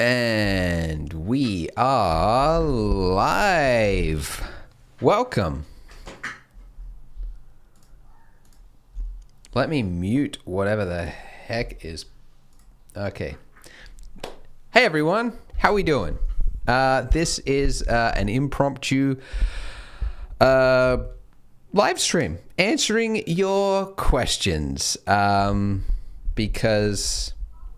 And we are live. Welcome. Let me mute whatever the heck is. Okay. Hey everyone, how we doing? This is an impromptu live stream answering your questions because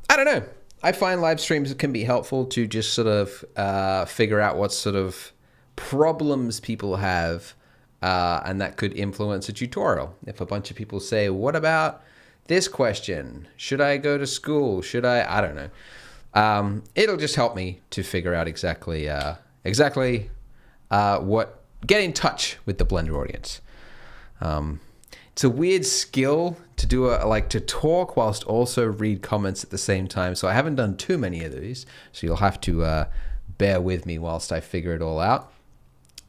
I don't know. I find live streams can be helpful to just sort of figure out what sort of problems people have, and that could influence a tutorial. If a bunch of people say, what about this question? Should I go to school? Should I don't know. It'll just help me to figure out exactly what, get in touch with the Blender audience. It's a weird skill to do to talk whilst also read comments at the same time. So I haven't done too many of these. So you'll have to bear with me whilst I figure it all out.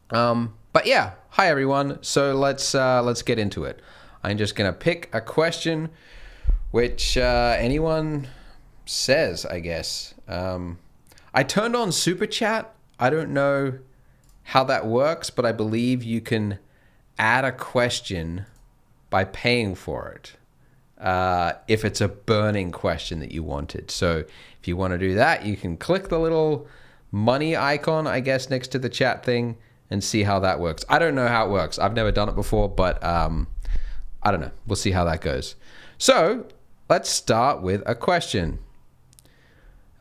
But yeah, hi everyone. So let's get into it. I'm just gonna pick a question which anyone says, I guess. I turned on Super Chat. I don't know how that works, but I believe you can add a question by paying for it if it's a burning question that you wanted. So if you want to do that, you can click the little money icon, I guess, next to the chat thing and see how that works. I don't know how it works. I've never done it before, but I don't know. We'll see how that goes. So let's start with a question.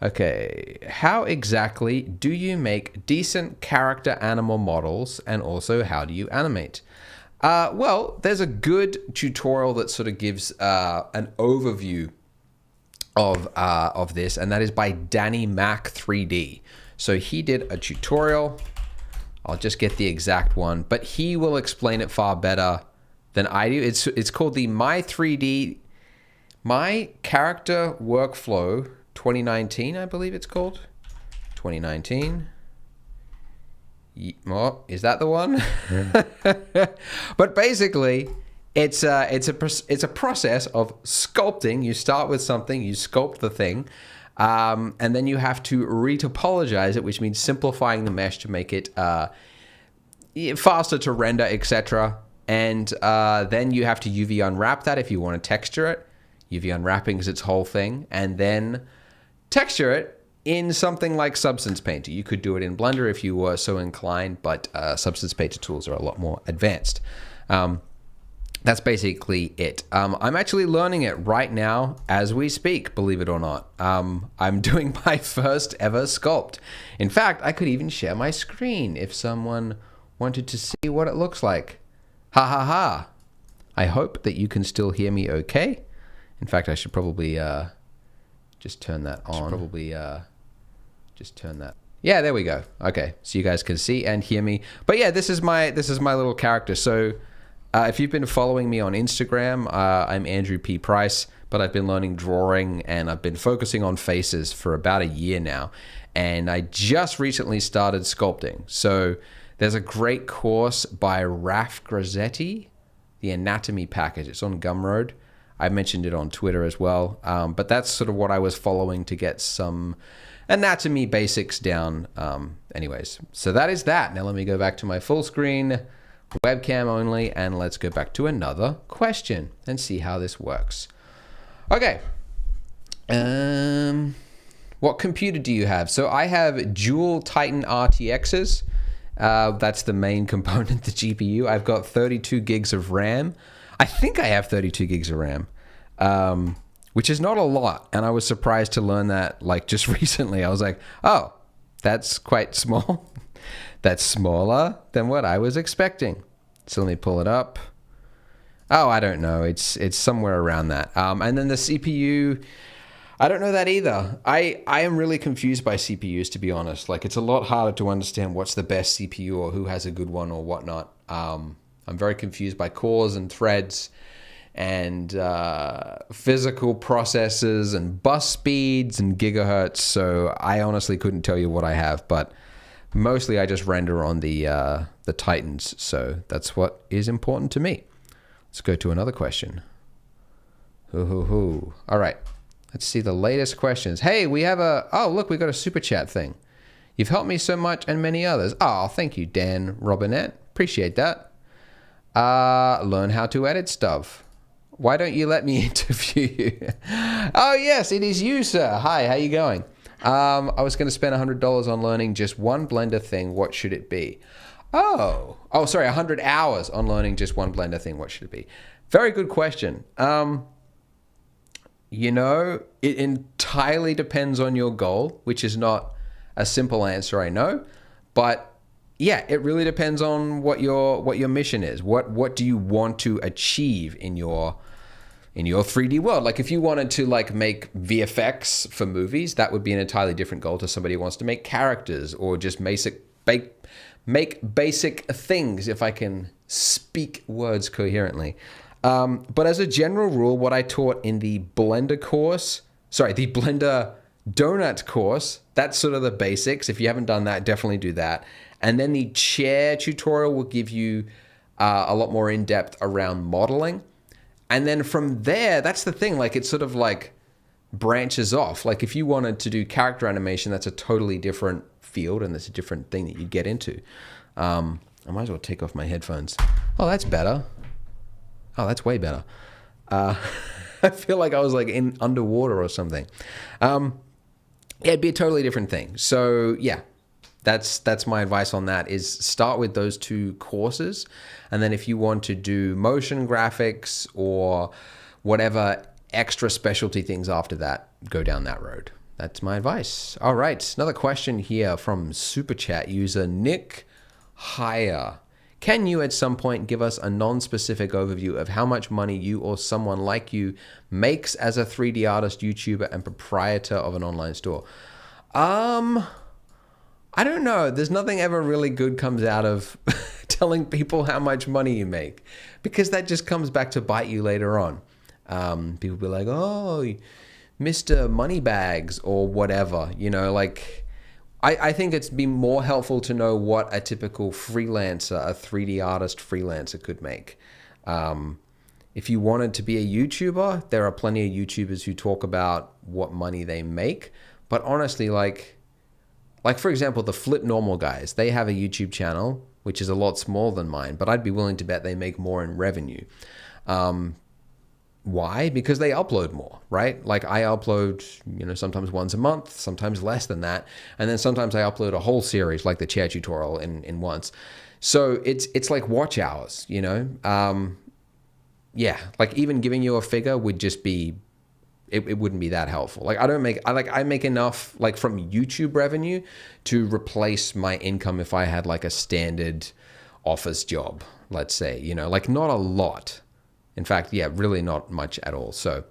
Okay, how exactly do you make decent character animal models, and also how do you animate? Well, there's a good tutorial that sort of gives an overview of this, and that is by Danny Mac 3D. So he did a tutorial. I'll just get the exact one, but he will explain it far better than I do. It's called the My Character Workflow 2019, I believe it's called. 2019. Oh, is that the one? Yeah. But basically, it's a process of sculpting. You start with something, you sculpt the thing, and then you have to retopologize it, which means simplifying the mesh to make it faster to render, etc. And then you have to UV unwrap that if you want to texture it. UV unwrapping is its whole thing, and then texture it in something like Substance Painter. You could do it in Blender if you were so inclined, but Substance Painter tools are a lot more advanced. That's basically it. I'm actually learning it right now as we speak, believe it or not. I'm doing my first ever sculpt. In fact, I could even share my screen if someone wanted to see what it looks like. Ha ha ha. I hope that you can still hear me okay. In fact, I should probably just turn that on. Just turn that. Yeah, there we go. Okay, so you guys can see and hear me. But yeah, this is my little character. So if you've been following me on Instagram, I'm Andrew P. Price, but I've been learning drawing and I've been focusing on faces for about a year now. And I just recently started sculpting. So there's a great course by Raf Grassetti, the Anatomy Package. It's on Gumroad. I mentioned it on Twitter as well. But that's sort of what I was following to get some anatomy basics down. Anyways, so that is that. Now let me go back to my full screen, webcam only, and let's go back to another question and see how this works. Okay. What computer do you have? So I have dual Titan RTXs. That's the main component, the GPU. I've got 32 gigs of RAM. I think I have 32 gigs of RAM, which is not a lot. And I was surprised to learn that just recently. I was like, oh, that's quite small. That's smaller than what I was expecting. So let me pull it up. Oh, I don't know. It's somewhere around that. And then the CPU, I don't know that either. I am really confused by CPUs, to be honest. It's a lot harder to understand what's the best CPU or who has a good one or whatnot. I'm very confused by cores and threads and physical processes and bus speeds and gigahertz. So I honestly couldn't tell you what I have, but mostly I just render on the Titans. So that's what is important to me. Let's go to another question. All right. Let's see the latest questions. Hey, we have oh, look, we got a super chat thing. You've helped me so much and many others. Oh, thank you, Dan Robinette. Appreciate that. Learn how to edit stuff. Why don't you let me interview you? Oh, yes, it is you, sir. Hi, how you going? I was going to spend $100 on learning just one Blender thing. What should it be? Oh, sorry, 100 hours on learning just one Blender thing. What should it be? Very good question. You know, it entirely depends on your goal, which is not a simple answer, I know, but yeah, it really depends on what your mission is. What do you want to achieve in your 3D world? Like if you wanted to like make VFX for movies, that would be an entirely different goal to somebody who wants to make characters or just make basic things, if I can speak words coherently. But as a general rule, what I taught in the Blender Donut course, that's sort of the basics. If you haven't done that, definitely do that. And then the chair tutorial will give you a lot more in depth around modeling. And then from there, that's the thing, like it sort of like branches off. Like if you wanted to do character animation, that's a totally different field and that's a different thing that you get into. I might as well take off my headphones. Oh, that's better. Oh, that's way better. I feel like I was like in underwater or something. Yeah, it'd be a totally different thing. So yeah, that's my advice on that is start with those two courses. And then if you want to do motion graphics or whatever extra specialty things after that, go down that road. That's my advice. All right, another question here from Super Chat user Nick Hire. Can you at some point give us a non-specific overview of how much money you or someone like you makes as a 3D artist, YouTuber, and proprietor of an online store? I don't know. There's nothing ever really good comes out of telling people how much money you make because that just comes back to bite you later on. People be like, oh, Mr. Moneybags or whatever, you know, like I think it's been more helpful to know what a typical freelancer, a 3D artist freelancer could make. If you wanted to be a YouTuber, there are plenty of YouTubers who talk about what money they make. But honestly, like for example, the Flip Normal guys, they have a YouTube channel, which is a lot smaller than mine, but I'd be willing to bet they make more in revenue. Why? Because they upload more, right? Like I upload, you know, sometimes once a month, sometimes less than that. And then sometimes I upload a whole series like the chair tutorial in once. So it's like watch hours, you know? Yeah, like even giving you a figure would just be, it wouldn't be that helpful. Like I make enough like from YouTube revenue to replace my income if I had like a standard office job, let's say, you know, like not a lot. In fact, yeah, really not much at all. So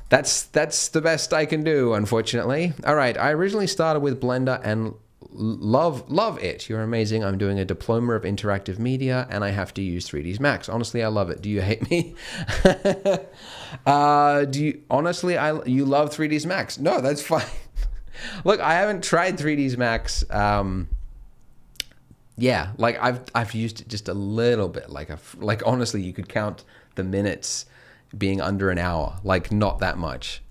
that's the best I can do, unfortunately. All right, I originally started with Blender and love it. You're amazing. I'm doing a diploma of interactive media and I have to use 3ds Max. Honestly, I love it. Do you hate me? You love 3ds Max? No, that's fine. Look, I haven't tried 3ds Max. Yeah, like I've used it just a little bit. Like honestly, you could count the minutes being under an hour, like not that much.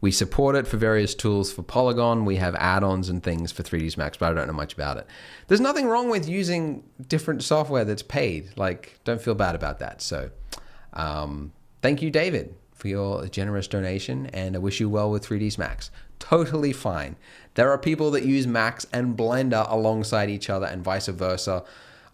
We support it for various tools for Polygon. We have add-ons and things for 3ds Max, but I don't know much about it. There's nothing wrong with using different software that's paid. Like, don't feel bad about that. So thank you, David, for your generous donation, and I wish you well with 3ds Max. Totally fine. There are people that use Max and Blender alongside each other and vice versa.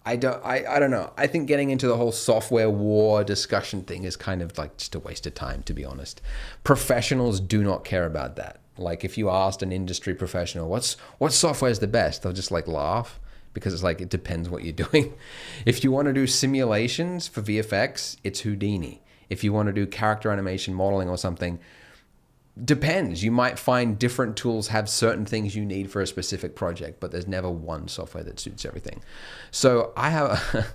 I don't know. I think getting into the whole software war discussion thing is kind of like just a waste of time, to be honest. Professionals do not care about that. Like if you asked an industry professional, what software is the best? They'll just like laugh because it's like, it depends what you're doing. If you want to do simulations for VFX, it's Houdini. If you want to do character animation modeling or something, depends. You might find different tools have certain things you need for a specific project, but there's never one software that suits everything. So I have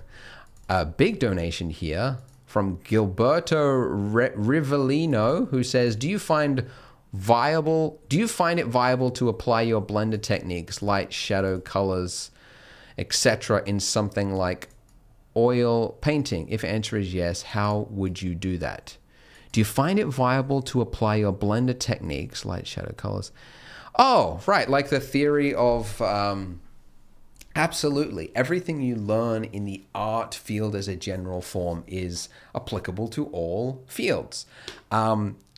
a big donation here from Gilberto Rivellino, who says, do you find it viable to apply your Blender techniques, light, shadow, colors, etc. in something like oil painting? If answer is yes, how would you do that? Do you find it viable to apply your Blender techniques, light, shadow, colors? Oh, right, like the theory of, absolutely. Everything you learn in the art field as a general form is applicable to all fields.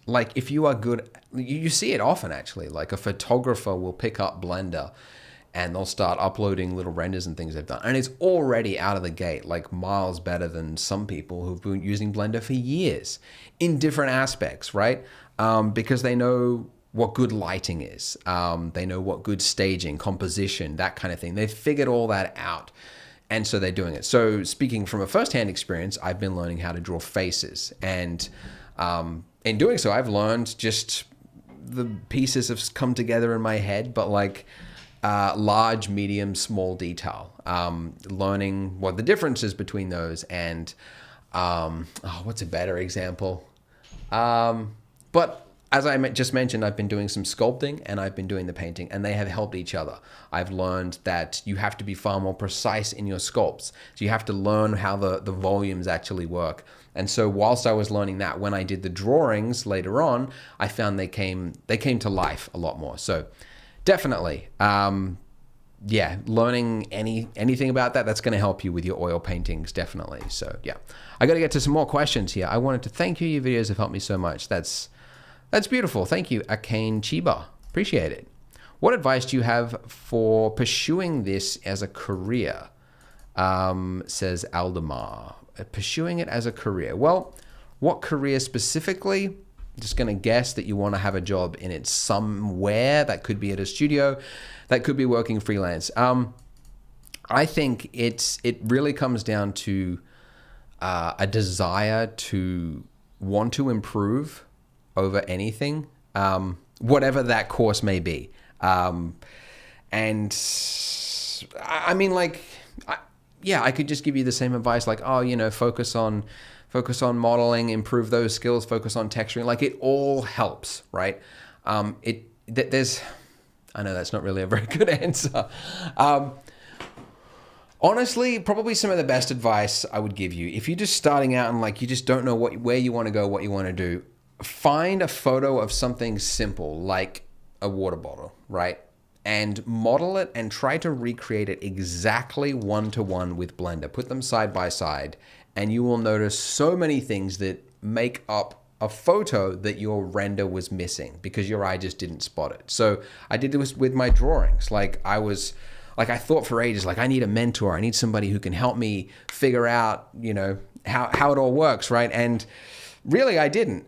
Like if you are good, you see it often actually, like a photographer will pick up Blender and they'll start uploading little renders and things they've done. And it's already out of the gate, like miles better than some people who've been using Blender for years in different aspects, right? Because they know what good lighting is. They know what good staging, composition, that kind of thing. They've figured all that out. And so they're doing it. So speaking from a firsthand experience, I've been learning how to draw faces. And in doing so, I've learned just the pieces have come together in my head, but like large, medium, small detail. Learning what the difference is between those and what's a better example? But as I just mentioned, I've been doing some sculpting and I've been doing the painting, and they have helped each other. I've learned that you have to be far more precise in your sculpts. So you have to learn how the volumes actually work. And so whilst I was learning that, when I did the drawings later on, I found they came to life a lot more. So definitely, yeah, learning anything about that's going to help you with your oil paintings, definitely. So yeah, I got to get to some more questions here. I wanted to thank you. Your videos have helped me so much. That's beautiful. Thank you, Akane Chiba. Appreciate it. What advice do you have for pursuing this as a career? Says Aldemar. Pursuing it as a career. Well, what career specifically? I'm just going to guess that you want to have a job in it somewhere. That could be at a studio. That could be working freelance. I think it really comes down to a desire to want to improve over anything, whatever that course may be. And I mean, like, I could just give you the same advice, like, focus on modeling, improve those skills, focus on texturing. Like, it all helps, right? I know that's not really a very good answer. Honestly, probably some of the best advice I would give you, if you're just starting out and like you just don't know where you want to go, what you want to do, find a photo of something simple like a water bottle, right? And model it and try to recreate it exactly one-to-one with Blender. Put them side by side, and you will notice so many things that make up a photo that your render was missing because your eye just didn't spot it. So I did this with my drawings. I thought for ages, like, I need a mentor. I need somebody who can help me figure out, how it all works, right? And really, I didn't.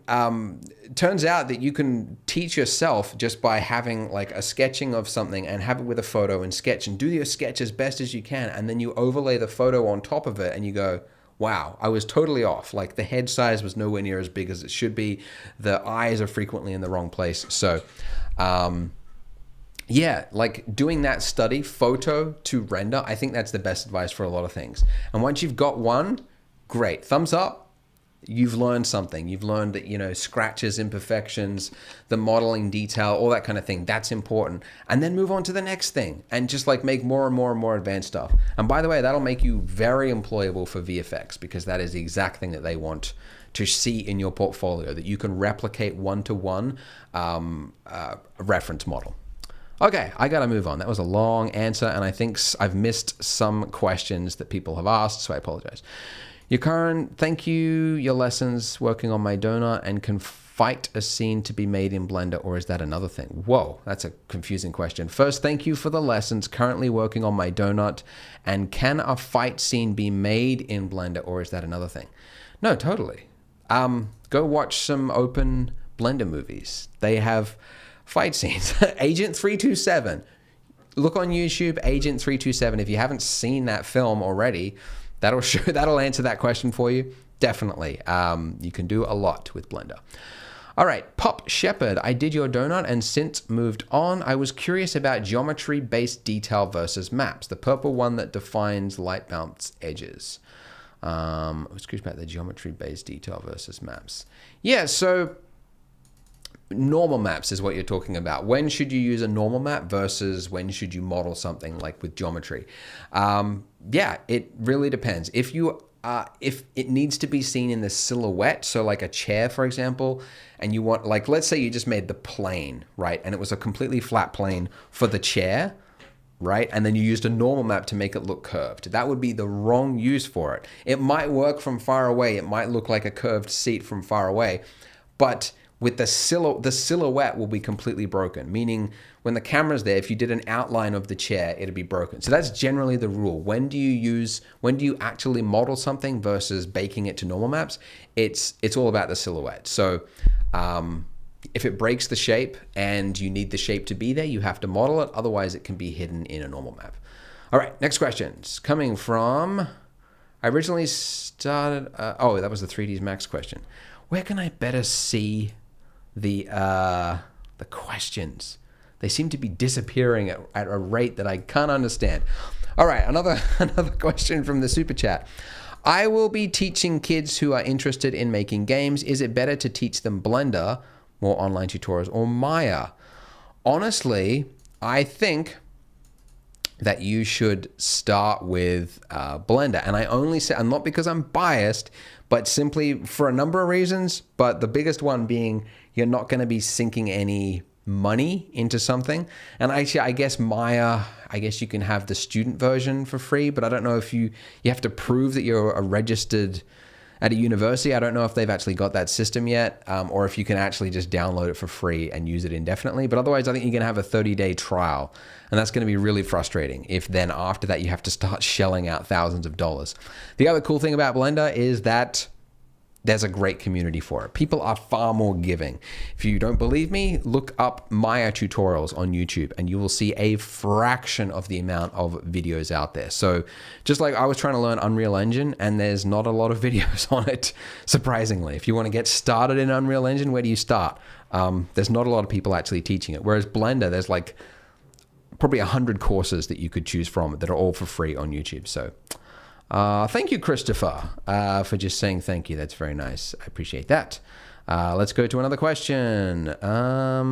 Turns out that you can teach yourself just by having like a sketching of something and have it with a photo and sketch and do your sketch as best as you can. And then you overlay the photo on top of it and you go, wow, I was totally off. Like the head size was nowhere near as big as it should be. The eyes are frequently in the wrong place. So, like doing that study, photo to render, I think that's the best advice for a lot of things. And once you've got one, great, thumbs up. You've learned something. You've learned that, scratches, imperfections, the modeling detail, all that kind of thing. That's important. And then move on to the next thing and just like make more and more and more advanced stuff. And by the way, that'll make you very employable for VFX because that is the exact thing that they want to see in your portfolio, that you can replicate one-to-one reference model. Okay, I got to move on. That was a long answer, and I think I've missed some questions that people have asked, so I apologize. Thank you. Your lessons working on my donut and can fight a scene to be made in Blender, or is that another thing? Whoa, that's a confusing question. First, thank you for the lessons. Currently working on my donut, and can a fight scene be made in Blender, or is that another thing? No, totally. Go watch some open Blender movies. They have fight scenes. Agent 327. Look on YouTube, Agent 327. If you haven't seen that film already, that'll answer that question for you. Definitely. You can do a lot with Blender. All right, Pop Shepherd, I did your donut and since moved on. I was curious about geometry-based detail versus maps, the purple one that defines light bounce edges. I was curious about the geometry-based detail versus maps. Yeah, so normal maps is what you're talking about. When should you use a normal map versus when should you model something like with geometry? Yeah, it really depends. If you if it needs to be seen in the silhouette, so like a chair, for example, and you want, like, let's say you just made the plane, right? And it was a completely flat plane for the chair, right? And then you used a normal map to make it look curved. That would be the wrong use for it. It might work from far away. It might look like a curved seat from far away, but with the silhouette will be completely broken, meaning when the camera's there, if you did an outline of the chair, it'd be broken. So that's generally the rule. When do you actually model something versus baking it to normal maps? It's all about the silhouette. So if it breaks the shape and you need the shape to be there, you have to model it. Otherwise, it can be hidden in a normal map. All right, next questions coming from, I originally started, that was the 3ds Max question. Where can I better see the questions? They seem to be disappearing at a rate that I can't understand. All right, another question from the super chat. I will be teaching kids who are interested in making games. Is it better to teach them Blender, more online tutorials, or Maya? Honestly, I think that you should start with Blender. And I only say, and not because I'm biased, but simply for a number of reasons. But the biggest one being you're not going to be sinking any money into something. And actually, I guess Maya, I guess you can have the student version for free, but I don't know if you have to prove that you're a registered at a university. I don't know if they've actually got that system yet, or if you can actually just download it for free and use it indefinitely. But otherwise, I think you're going to have a 30-day trial, and that's going to be really frustrating if then after that you have to start shelling out thousands of dollars. The other cool thing about Blender is that there's a great community for it. People are far more giving. If you don't believe me, look up Maya tutorials on YouTube and you will see a fraction of the amount of videos out there. So just like I was trying to learn Unreal Engine and there's not a lot of videos on it, surprisingly. If you want to get started in Unreal Engine, where do you start? There's not a lot of people actually teaching it. Whereas Blender, there's like probably 100 courses that you could choose from that are all for free on YouTube. So thank you, Christopher, for just saying thank you. That's very nice. I appreciate that. Let's go to another question. There are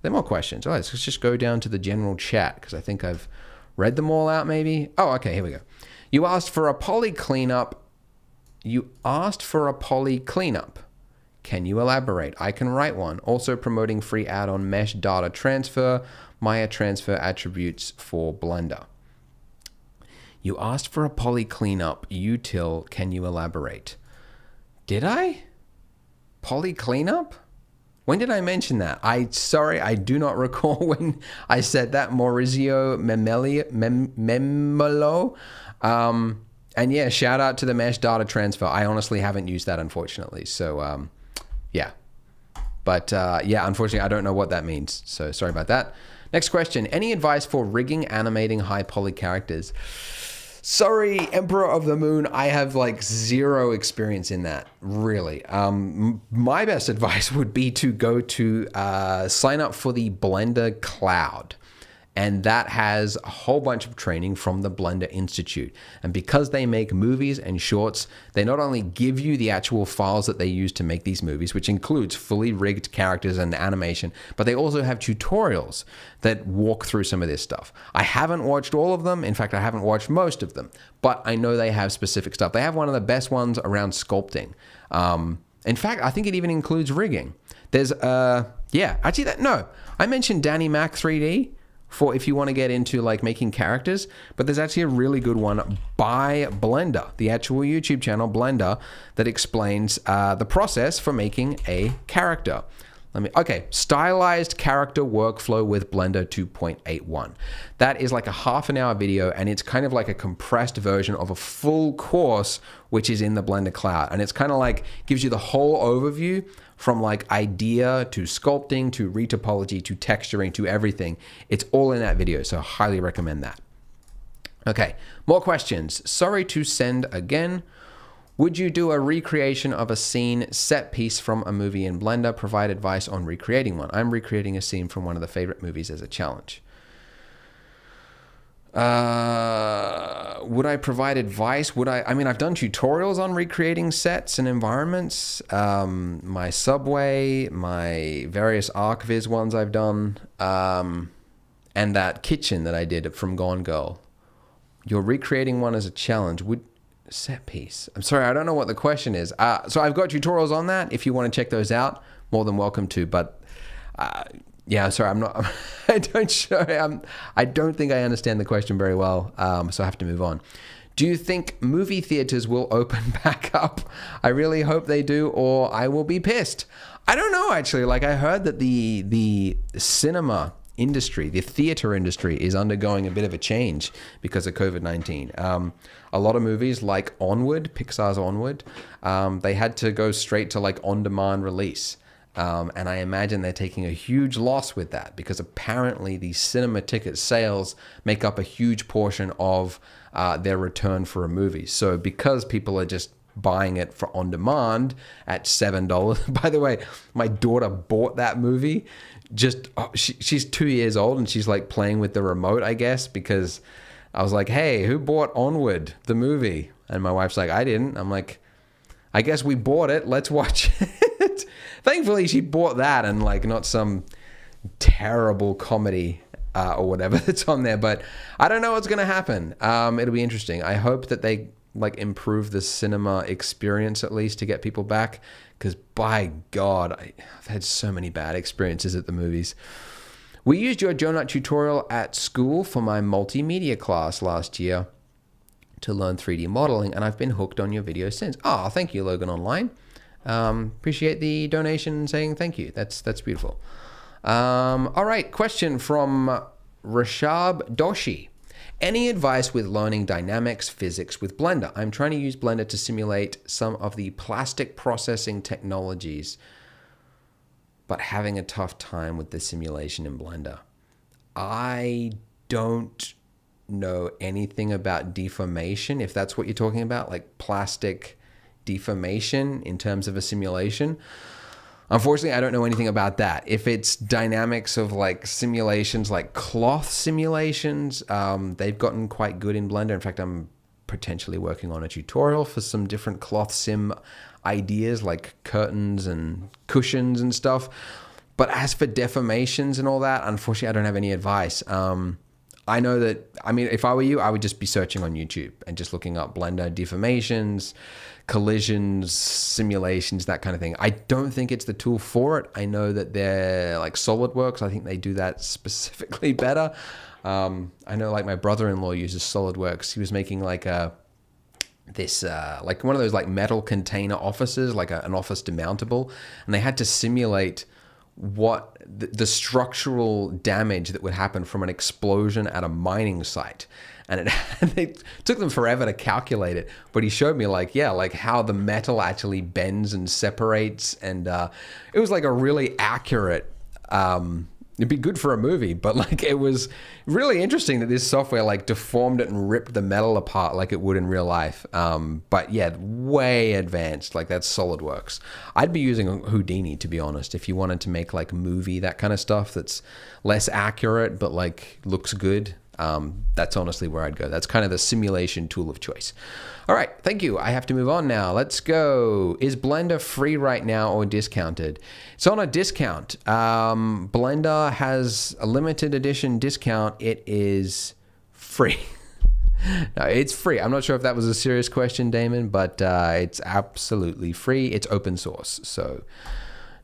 more questions. All right, let's just go down to the general chat because I think I've read them all out maybe. Oh, okay, here we go. You asked for a poly cleanup. Can you elaborate? I can write one. Also promoting free add-on mesh data transfer, Maya transfer attributes for Blender. You asked for a poly cleanup util. Can you elaborate? Did I? Poly cleanup? When did I mention that? Sorry, I do not recall when I said that. Maurizio Memolo. And yeah, shout out to the mesh data transfer. I honestly haven't used that, unfortunately. So yeah. But yeah, unfortunately, I don't know what that means. So sorry about that. Next question. Any advice for rigging, animating high poly characters? Sorry, Emperor of the Moon, I have like zero experience in that, really. My best advice would be to go to sign up for the Blender Cloud. And that has a whole bunch of training from the Blender Institute. And because they make movies and shorts, they not only give you the actual files that they use to make these movies, which includes fully rigged characters and animation, but they also have tutorials that walk through some of this stuff. I haven't watched all of them. In fact, I haven't watched most of them, but I know they have specific stuff. They have one of the best ones around sculpting. In fact, I think it even includes rigging. There's, I mentioned Danny Mac 3D. For if you want to get into like making characters, but there's actually a really good one by Blender, the actual YouTube channel Blender, that explains the process for making a character. Stylized character workflow with Blender 2.81. That is like a half an hour video, and it's kind of like a compressed version of a full course, which is in the Blender Cloud. And it's kind of like gives you the whole overview from like idea to sculpting to retopology to texturing to everything. It's all in that video, so I highly recommend that. Okay, more questions. Sorry to send again. Would you do a recreation of a scene set piece from a movie in Blender? Provide advice on recreating one. I'm recreating a scene from one of the favorite movies as a challenge. Would I provide advice? I've done tutorials on recreating sets and environments. My Subway, my various ArcViz ones I've done, and that kitchen that I did from Gone Girl. You're recreating one as a challenge. Set piece. I'm sorry, I don't know what the question is. So I've got tutorials on that. If you want to check those out, more than welcome to. But yeah, sorry, I'm not. I don't think I understand the question very well. So I have to move on. Do you think movie theaters will open back up? I really hope they do, or I will be pissed. I don't know, actually. Like, I heard that the cinema industry, the theater industry, is undergoing a bit of a change because of COVID-19. A lot of movies like Onward, Pixar's Onward, they had to go straight to like on-demand release. And I imagine they're taking a huge loss with that because apparently the cinema ticket sales make up a huge portion of their return for a movie. So because people are just buying it for on demand at $7. By the way, my daughter bought that movie. She's 2 years old and she's like playing with the remote, I guess, because I was like, hey, who bought Onward, the movie? And my wife's like, I didn't. I'm like, I guess we bought it. Let's watch it. Thankfully, she bought that and like not some terrible comedy or whatever that's on there. But I don't know what's going to happen. It'll be interesting. I hope that they like improve the cinema experience at least to get people back. Because by God, I've had so many bad experiences at the movies. We used your donut tutorial at school for my multimedia class last year to learn 3D modeling, and I've been hooked on your videos since. Oh, thank you, Logan Online. Appreciate the donation and saying thank you. That's beautiful. All right, question from Rashab Doshi. Any advice with learning dynamics physics with Blender? I'm trying to use Blender to simulate some of the plastic processing technologies, but having a tough time with the simulation in Blender. I don't know anything about deformation, if that's what you're talking about, like plastic deformation in terms of a simulation. Unfortunately, I don't know anything about that. If it's dynamics of like simulations, like cloth simulations, they've gotten quite good in Blender. In fact, I'm potentially working on a tutorial for some different cloth sim ideas like curtains and cushions and stuff. But as for deformations and all that, unfortunately, I don't have any advice. I know that, I mean, if I were you, I would just be searching on YouTube and just looking up Blender deformations, collisions, simulations, that kind of thing. I don't think it's the tool for it. I know that they're like SolidWorks. I think they do that specifically better. I know like my brother-in-law uses SolidWorks. He was making like like one of those like metal container offices, like an office demountable, and they had to simulate what the structural damage that would happen from an explosion at a mining site. And it took them forever to calculate it, but he showed me like how the metal actually bends and separates, and it was like a really accurate. It'd be good for a movie, but like it was really interesting that this software like deformed it and ripped the metal apart like it would in real life. But yeah, way advanced. Like that's SolidWorks. I'd be using Houdini, to be honest, if you wanted to make like movie, that kind of stuff that's less accurate but like looks good. That's honestly where I'd go. That's kind of the simulation tool of choice. All right, thank you. I have to move on now. Let's go. Is Blender free right now or discounted? It's on a discount. Blender has a limited edition discount. It is free. No, it's free. I'm not sure if that was a serious question, Damon, but it's absolutely free. It's open source, so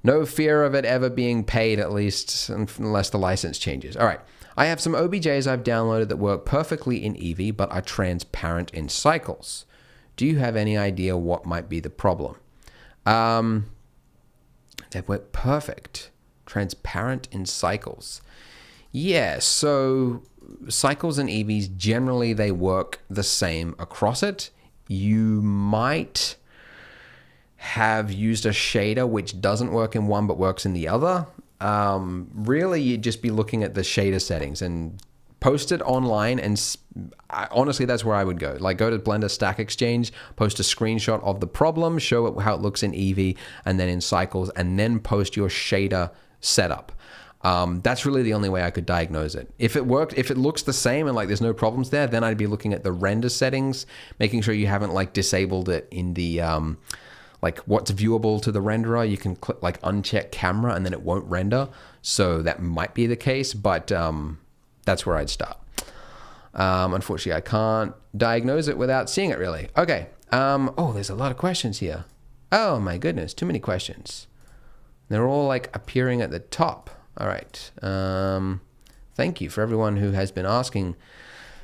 no fear of it ever being paid, at least unless the license changes. All right. I have some OBJs I've downloaded that work perfectly in Eevee, but are transparent in Cycles. Do you have any idea what might be the problem? They work perfect. Transparent in Cycles. Yeah, so Cycles and Eevees, generally they work the same across it. You might have used a shader which doesn't work in one but works in the other. Really, you'd just be looking at the shader settings and post it online, and honestly, that's where I would go. Like, go to Blender Stack Exchange, post a screenshot of the problem, show it how it looks in Eevee, and then in Cycles, and then post your shader setup. That's really the only way I could diagnose it. If it worked, if it looks the same and like there's no problems there, then I'd be looking at the render settings, making sure you haven't like disabled it in the like what's viewable to the renderer. You can click like uncheck camera and then it won't render. So that might be the case, but that's where I'd start. Unfortunately, I can't diagnose it without seeing it really. Okay, Oh, there's a lot of questions here. Oh my goodness, too many questions. They're all like appearing at the top. All right. Thank you for everyone who has been asking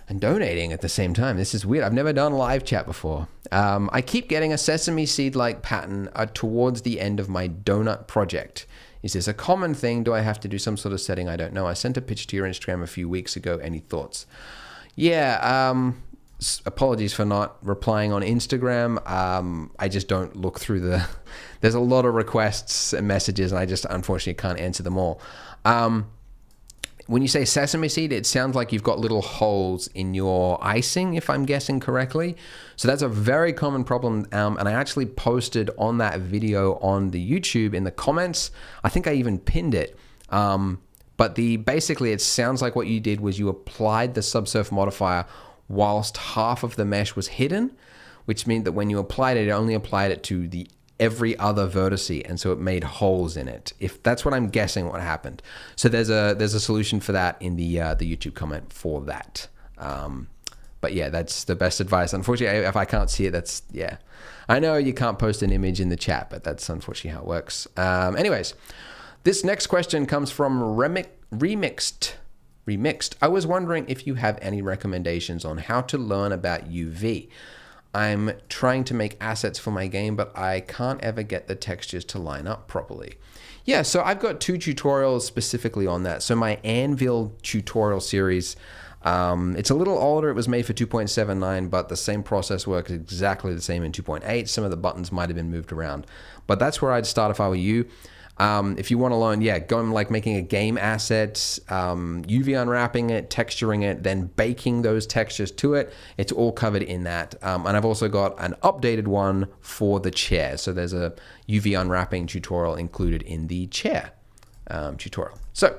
and donating at the same time. This is weird. I've never done live chat before. I keep getting a sesame seed-like pattern towards the end of my donut project. Is this a common thing? Do I have to do some sort of setting? I don't know. I sent a picture to your Instagram a few weeks ago. Any thoughts? Yeah. Apologies for not replying on Instagram. I just don't look through there's a lot of requests and messages, and I just unfortunately can't answer them all. When you say sesame seed, it sounds like you've got little holes in your icing, if I'm guessing correctly. So that's a very common problem. And I actually posted on that video on the YouTube in the comments. I think I even pinned it. But basically it sounds like what you did was you applied the subsurf modifier whilst half of the mesh was hidden, which meant that when you applied it, it only applied it to every other vertice, and so it made holes in it. If that's what I'm guessing what happened. So there's a solution for that in the YouTube comment for that. But yeah, that's the best advice. Unfortunately, if I can't see it, yeah. I know you can't post an image in the chat, but that's unfortunately how it works. Anyways, this next question comes from Remixed. I was wondering if you have any recommendations on how to learn about UV. I'm trying to make assets for my game, but I can't ever get the textures to line up properly. Yeah, so I've got 2 tutorials specifically on that. So my Anvil tutorial series, it's a little older. It was made for 2.79, but the same process works exactly the same in 2.8. Some of the buttons might have been moved around, but that's where I'd start if I were you. If you want to learn, going like making a game asset, UV unwrapping it, texturing it, then baking those textures to it. It's all covered in that. And I've also got an updated one for the chair. So there's a UV unwrapping tutorial included in the chair tutorial. So,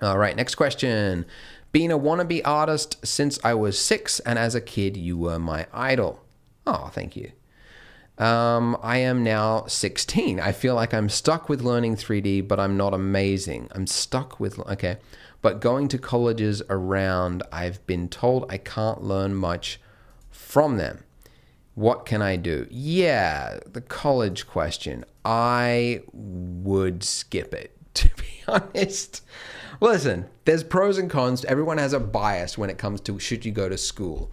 all right, next question. Being a wannabe artist since I was 6, and as a kid, you were my idol. Oh, thank you. I am now 16. I feel like I'm stuck with learning 3D, but I'm not amazing. Okay. But going to colleges around, I've been told I can't learn much from them. What can I do? Yeah, the college question. I would skip it, to be honest. Listen, there's pros and cons. Everyone has a bias when it comes to should you go to school.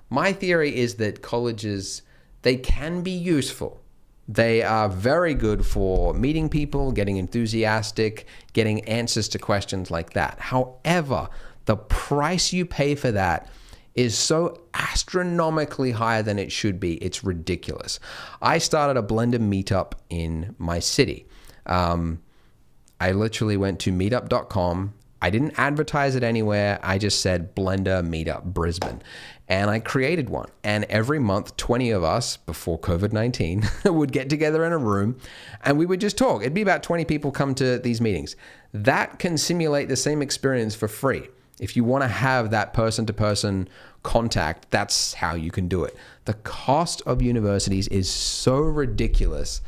My theory is that colleges, they can be useful. They are very good for meeting people, getting enthusiastic, getting answers to questions like that. However, the price you pay for that is so astronomically higher than it should be. It's ridiculous. I started a Blender meetup in my city. I literally went to meetup.com. I didn't advertise it anywhere. I just said Blender Meetup Brisbane. And I created one. And every month, 20 of us, before COVID-19, would get together in a room and we would just talk. It'd be about 20 people come to these meetings. That can simulate the same experience for free. If you want to have that person-to-person contact, that's how you can do it. The cost of universities is so ridiculous.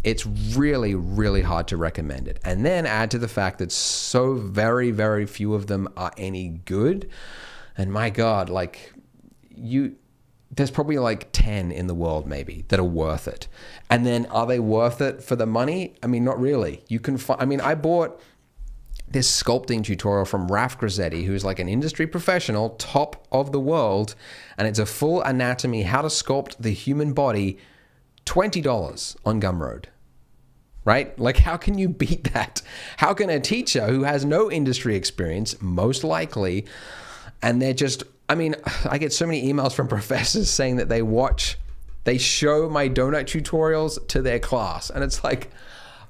It's really, really hard to recommend it. And then add to the fact that so very, very few of them are any good. And my God, there's probably like 10 in the world maybe that are worth it. And then are they worth it for the money? I mean, not really. I bought this sculpting tutorial from Raf Grazzetti, who's like an industry professional, top of the world. And it's a full anatomy, how to sculpt the human body, $20 on Gumroad. Right? Like, how can you beat that? How can a teacher who has no industry experience, most likely, and they're just, I get so many emails from professors saying that they show my donut tutorials to their class. And it's like,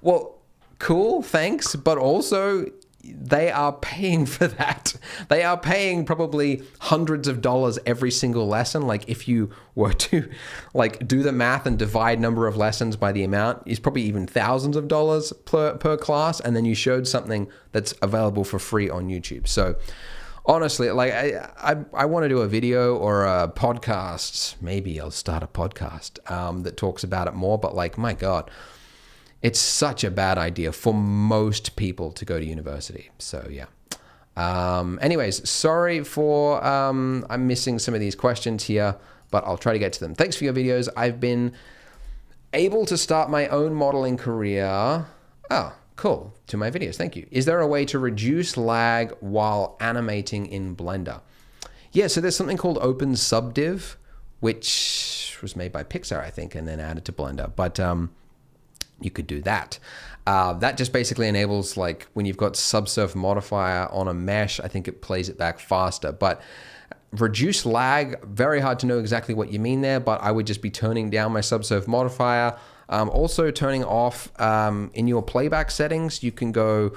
well, cool, thanks. But also, they are paying for that. They are paying probably hundreds of dollars every single lesson. Like, if you were to do the math and divide number of lessons by the amount, it's probably even thousands of dollars per class. And then you showed something that's available for free on YouTube. So honestly, I want to do a video or a podcast. Maybe I'll start a podcast that talks about it more. But my God, it's such a bad idea for most people to go to university. So yeah. Anyways, sorry for I'm missing some of these questions here. but I'll try to get to them. Thanks for your videos. I've been able to start my own modeling career. Oh, cool. To my videos. Thank you. Is there a way to reduce lag while animating in Blender? Yeah, so there's something called OpenSubdiv, which was made by Pixar, I think, and then added to Blender. But you could do that. That just basically enables, like, when you've got subsurf modifier on a mesh, I think it plays it back faster. But reduce lag, very hard to know exactly what you mean there, but I would just be turning down my subsurf modifier. Also turning off in your playback settings, you can go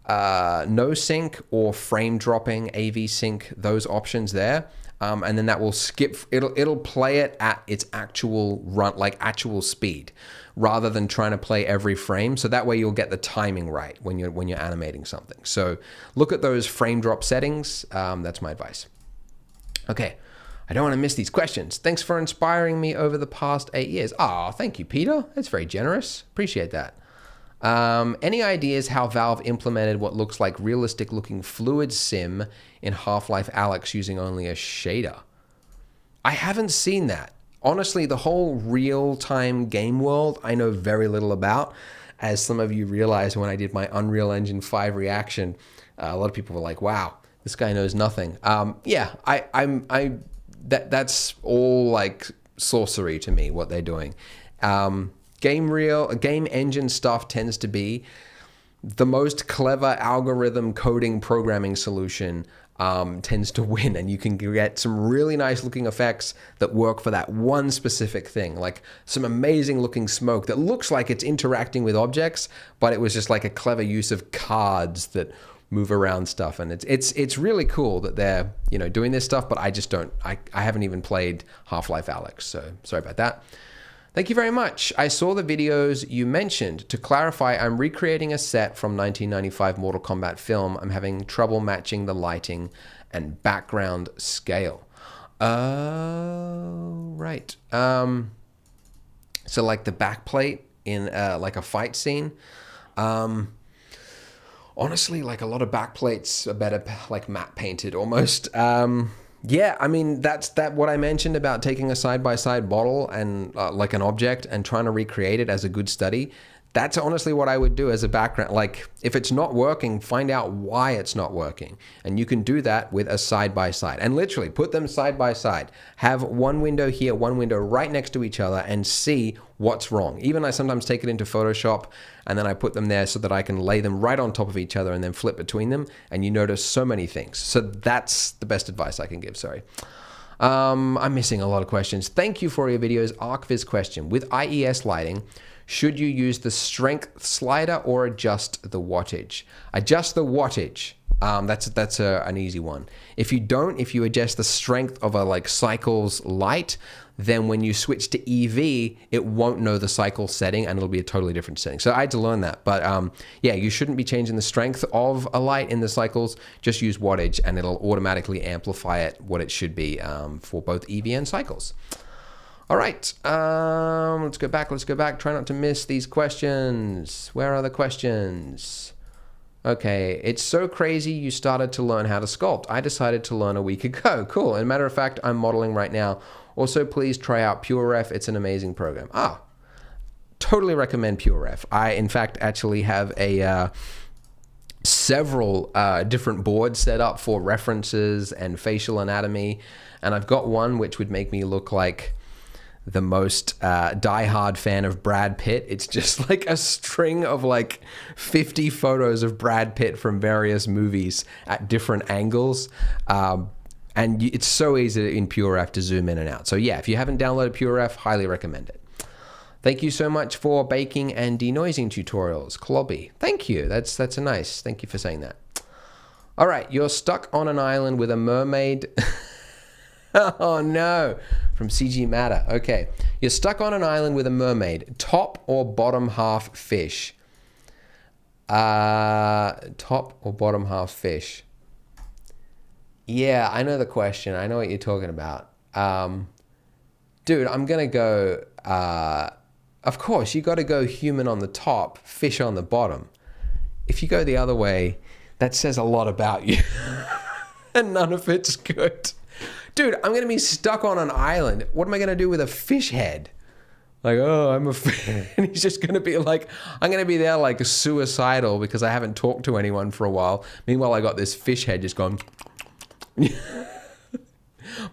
no sync or frame dropping, AV sync, those options there. And then that will skip, it'll play it at its actual run, like actual speed, rather than trying to play every frame. So that way you'll get the timing right when you're animating something. So look at those frame drop settings. That's my advice. Okay, I don't want to miss these questions. Thanks for inspiring me over the past 8 years. Ah, thank you, Peter. That's very generous. Appreciate that. Any ideas how Valve implemented what looks like realistic looking fluid sim in Half-Life Alyx using only a shader? I haven't seen that. Honestly, the whole real-time game world I know very little about. As some of you realized when I did my Unreal Engine 5 reaction, a lot of people were like, wow, this guy knows nothing. Yeah, that's all like sorcery to me, what they're doing. Game engine stuff tends to be the most clever algorithm coding programming solution tends to win, and you can get some really nice looking effects that work for that one specific thing, like some amazing looking smoke that looks like it's interacting with objects, but it was just like a clever use of cards that move around stuff. And it's really cool that they're, you know, doing this stuff, but I just don't, I haven't even played Half-Life Alyx, so sorry about that. Thank you very much. I saw the videos you mentioned. To clarify, I'm recreating a set from 1995 Mortal Kombat film. I'm having trouble matching the lighting and background scale. Oh, right. So like the backplate in like a fight scene. Honestly, like a lot of backplates are better like matte painted almost. Yeah, I mean, that's what I mentioned about taking a side-by-side bottle and like an object and trying to recreate it as a good study. That's honestly what I would do as a background. Like, if it's not working, find out why it's not working. And you can do that with a side-by-side. And literally, put them side-by-side. Have one window here, one window right next to each other, and see what's wrong. Even I sometimes take it into Photoshop, and then I put them there so that I can lay them right on top of each other and then flip between them, and you notice so many things. So that's the best advice I can give, sorry. I'm missing a lot of questions. Thank you for your videos. ArcViz question. With IES lighting, should you use the strength slider or adjust the wattage? Adjust the wattage. That's an easy one. If you adjust the strength of a like cycles light, then when you switch to EV, it won't know the cycle setting and it'll be a totally different setting. So I had to learn that. But yeah, you shouldn't be changing the strength of a light in the cycles. Just use wattage and it'll automatically amplify it what it should be for both EV and cycles. All right, let's go back. Try not to miss these questions. Where are the questions? Okay, it's so crazy you started to learn how to sculpt. I decided to learn a week ago. Cool. And matter of fact, I'm modeling right now. Also, please try out PureRef. It's an amazing program. Totally recommend PureRef. I, in fact, actually have a several different boards set up for references and facial anatomy. And I've got one which would make me look like the most diehard fan of Brad Pitt. It's just like a string of like 50 photos of Brad Pitt from various movies at different angles. And it's so easy in PureRef to zoom in and out. So yeah, if you haven't downloaded PureRef, highly recommend it. Thank you so much for baking and denoising tutorials, Clobby. Thank you. That's a nice. Thank you for saying that. All right, you're stuck on an island with a mermaid. Oh no, from CG Matter. Okay, you're stuck on an island with a mermaid. Top or bottom half fish? Top or bottom half fish? Yeah, I know the question. I know what you're talking about. Dude, I'm gonna go, of course, you gotta go human on the top, fish on the bottom. If you go the other way, that says a lot about you. And none of it's good. Dude, I'm going to be stuck on an island. What am I going to do with a fish head? Like, oh, I'm a fish. And he's just going to be like, I'm going to be there like suicidal because I haven't talked to anyone for a while. Meanwhile, I got this fish head just going.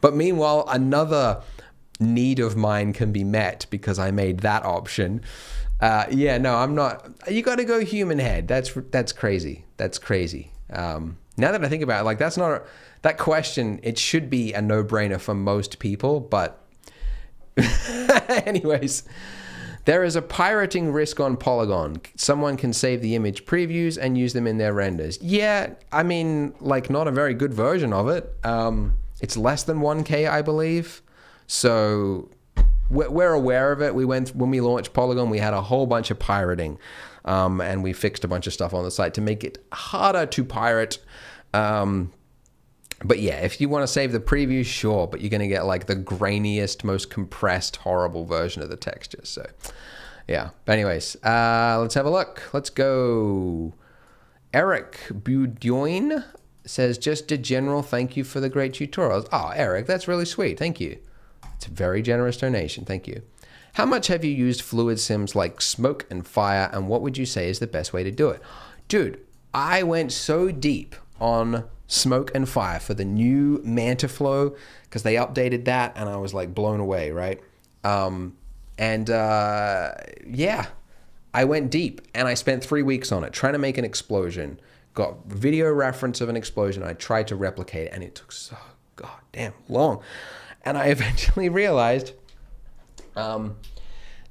But meanwhile, another need of mine can be met because I made that option. Yeah, no, I'm not. You got to go human head. That's crazy. That's crazy. Now that I think about it, like that question, it should be a no-brainer for most people, but anyways, there is a pirating risk on Polygon. Someone can save the image previews and use them in their renders. Yeah, I mean, like not a very good version of it. It's less than 1K, I believe. So we're aware of it. When we launched Polygon, we had a whole bunch of pirating, and we fixed a bunch of stuff on the site to make it harder to pirate. But yeah, if you want to save the preview, sure, but you're going to get like the grainiest, most compressed, horrible version of the texture. So yeah, but anyways, let's have a look. Let's go. Eric Budioin says, just a general thank you for the great tutorials. Oh, Eric, that's really sweet. Thank you. It's a very generous donation. Thank you. How much have you used fluid sims like smoke and fire, and what would you say is the best way to do it? Dude, I went so deep on smoke and fire for the new Mantaflow because they updated that and I was like blown away, right? Yeah, I went deep and I spent 3 weeks on it trying to make an explosion. Got video reference of an explosion. I tried to replicate it and it took so goddamn long. And I eventually realized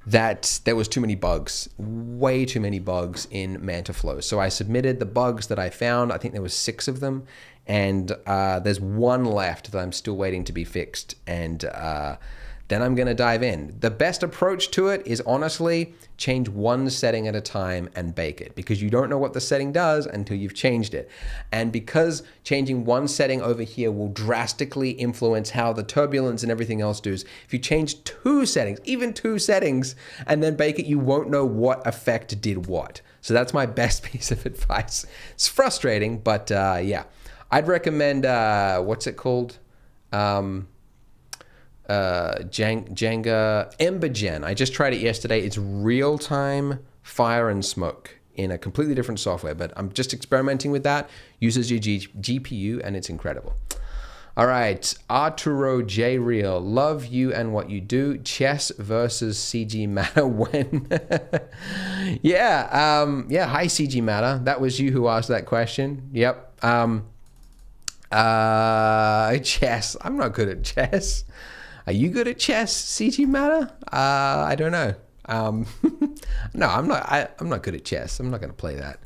that there was too many bugs, way too many bugs in Mantaflow. So I submitted the bugs that I found. I think there was 6 of them. And there's 1 left that I'm still waiting to be fixed. And then I'm going to dive in. The best approach to it is honestly change 1 setting at a time and bake it, because you don't know what the setting does until you've changed it. And because changing 1 setting over here will drastically influence how the turbulence and everything else does, if you change 2 settings, even 2 settings, and then bake it, you won't know what effect did what. So that's my best piece of advice. It's frustrating, but yeah. I'd recommend, what's it called? Jenga Embergen. I just tried it yesterday. It's real-time fire and smoke in a completely different software, but I'm just experimenting with that. Uses your GPU, and it's incredible. All right, Arturo J. Real, love you and what you do. Chess versus CG Matter when? Yeah, yeah. Hi, CG Matter. That was you who asked that question. Yep. Chess. I'm not good at chess. Are you good at chess, CG Matter? I don't know. No, I'm not. I'm not good at chess. I'm not going to play that.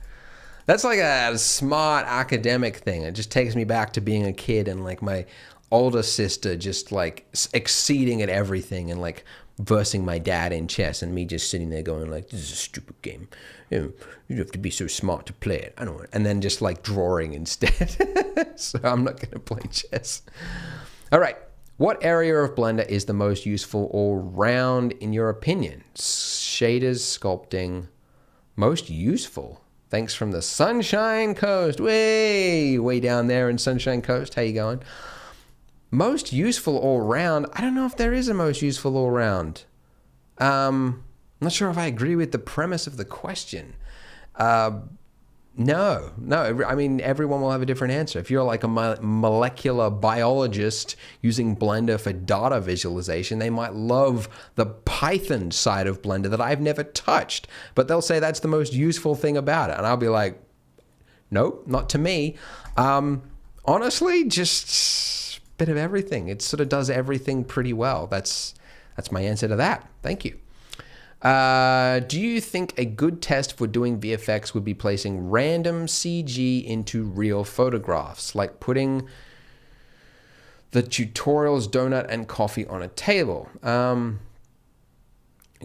That's like a smart academic thing. It just takes me back to being a kid and like my older sister just like exceeding at everything and like versing my dad in chess and me just sitting there going like, this is a stupid game. You have to be so smart to play it. I don't know. And then just like drawing instead. So I'm not going to play chess. All right. What area of Blender is the most useful all round in your opinion? Shaders, sculpting, most useful. Thanks from the Sunshine Coast. Way down there in Sunshine Coast. How you going? Most useful all round. I don't know if there is a most useful all round. I'm not sure if I agree with the premise of the question. No. I mean, everyone will have a different answer. If you're like a molecular biologist using Blender for data visualization, they might love the Python side of Blender that I've never touched, but they'll say that's the most useful thing about it. And I'll be like, nope, not to me. Honestly, just a bit of everything. It sort of does everything pretty well. That's my answer to that. Thank you. Do you think a good test for doing VFX would be placing random CG into real photographs, like putting the tutorials, donut, and coffee on a table? A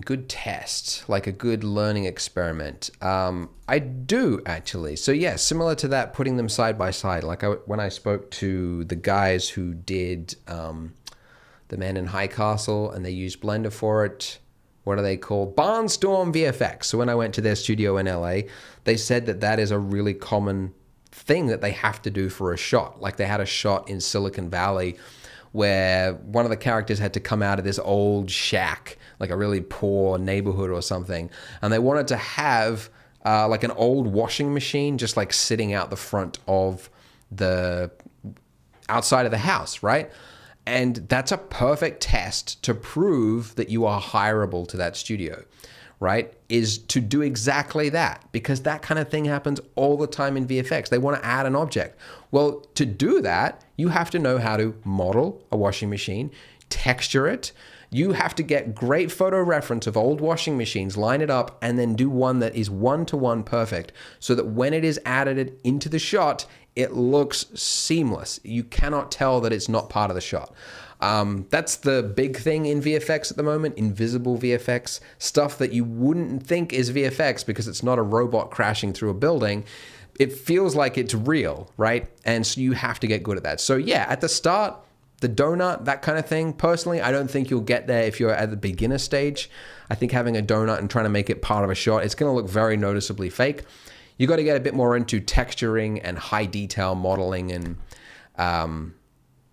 good test, like a good learning experiment. I do, actually. So yeah, similar to that, putting them side by side. Like when I spoke to the guys who did The Man in High Castle, and they used Blender for it. What are they called? Barnstorm VFX. So when I went to their studio in LA, they said that that is a really common thing that they have to do for a shot. Like they had a shot in Silicon Valley where one of the characters had to come out of this old shack, like a really poor neighborhood or something, and they wanted to have like an old washing machine just like sitting out the front of the outside of the house, right? And that's a perfect test to prove that you are hireable to that studio, right? Is to do exactly that, because that kind of thing happens all the time in VFX. They want to add an object. Well, to do that, you have to know how to model a washing machine, texture it. You have to get great photo reference of old washing machines, line it up, and then do one that is one-to-one perfect so that when it is added into the shot, it looks seamless. You cannot tell that it's not part of the shot. That's the big thing in VFX at the moment, invisible VFX, stuff that you wouldn't think is VFX because it's not a robot crashing through a building. It feels like it's real, right? And so you have to get good at that. So yeah, at the start, the donut, that kind of thing, personally, I don't think you'll get there if you're at the beginner stage. I think having a donut and trying to make it part of a shot, it's going to look very noticeably fake. You got to get a bit more into texturing and high detail modeling and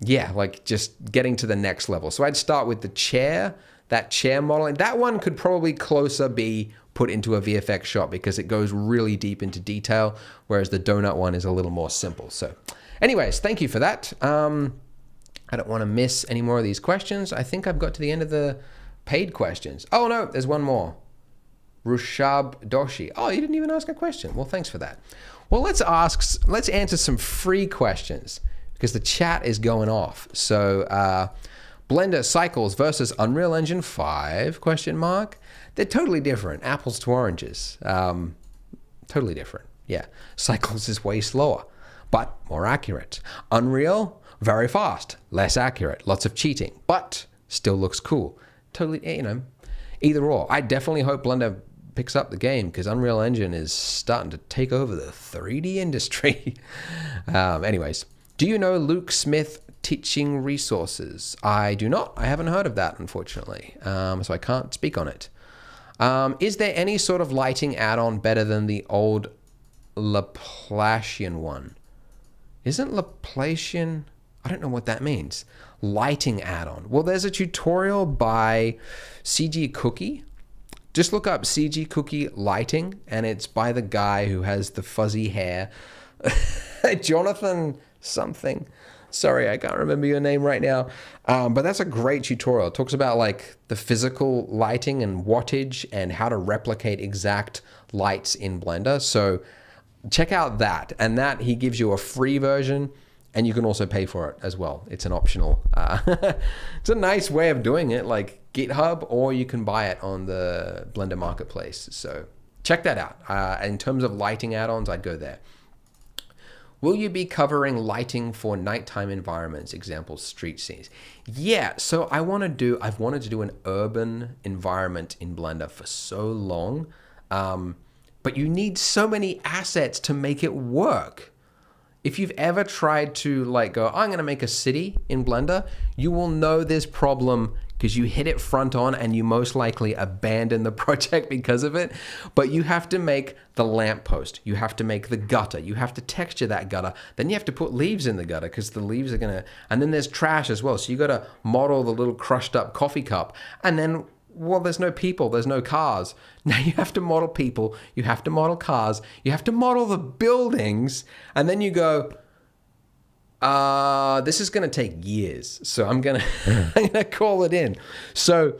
yeah, like just getting to the next level. So I'd start with the chair, that chair modeling. That one could probably closer be put into a VFX shot because it goes really deep into detail, whereas the donut one is a little more simple. So anyways, thank you for that. I don't want to miss any more of these questions. I think I've got to the end of the paid questions. Oh no, there's one more. Rushab Doshi. Oh, you didn't even ask a question. Well, thanks for that. Well, let's answer some free questions because the chat is going off. So Blender Cycles versus Unreal Engine 5, question mark. They're totally different. Apples to oranges. Totally different. Yeah. Cycles is way slower, but more accurate. Unreal, very fast, less accurate, lots of cheating, but still looks cool. Totally, you know, either or. I definitely hope Blender picks up the game because Unreal Engine is starting to take over the 3D industry. Anyways, do you know Luke Smith teaching resources? I do not. I haven't heard of that, unfortunately, so I can't speak on it. Is there any sort of lighting add-on better than the old Laplacian one? Isn't Laplacian... I don't know what that means. Lighting add-on. Well, there's a tutorial by CG Cookie. Just look up CG Cookie lighting, and it's by the guy who has the fuzzy hair. Jonathan something. Sorry, I can't remember your name right now. But that's a great tutorial. It talks about like the physical lighting and wattage and how to replicate exact lights in Blender. So check out that. And that he gives you a free version. And you can also pay for it as well. It's an optional. It's a nice way of doing it, like GitHub, or you can buy it on the Blender Marketplace. So check that out. In terms of lighting add-ons, I'd go there. Will you be covering lighting for nighttime environments, example, street scenes? Yeah, so I've wanted to do an urban environment in Blender for so long, but you need so many assets to make it work. If you've ever tried to like go, I'm going to make a city in Blender, you will know this problem because you hit it front on and you most likely abandon the project because of it. But you have to make the lamppost. You have to make the gutter. You have to texture that gutter. Then you have to put leaves in the gutter because the leaves are going to... And then there's trash as well. So you got to model the little crushed up coffee cup. And then... well, there's no people, there's no cars. Now you have to model people, you have to model cars, you have to model the buildings, and then you go, this is gonna take years, so I'm gonna call it in. So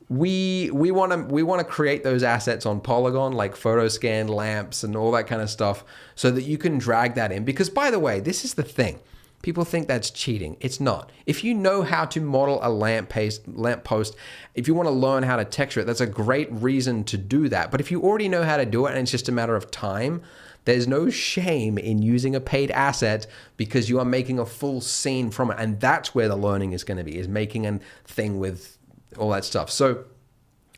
we wanna create those assets on Polygon, like photoscan lamps and all that kind of stuff, so that you can drag that in. Because by the way, this is the thing. People think that's cheating. It's not. If you know how to model a lamppost, if you want to learn how to texture it, that's a great reason to do that. But if you already know how to do it and it's just a matter of time, there's no shame in using a paid asset because you are making a full scene from it. And that's where the learning is going to be, is making a thing with all that stuff. So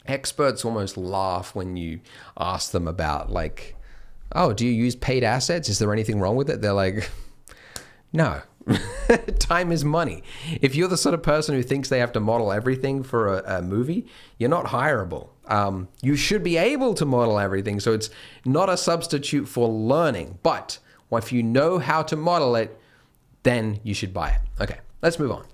experts almost laugh when you ask them about like, oh, do you use paid assets? Is there anything wrong with it? They're like, no. Time is money. If you're the sort of person who thinks they have to model everything for a movie, you're not hireable. You should be able to model everything, so it's not a substitute for learning. But if you know how to model it, then you should buy it. Okay, let's move on.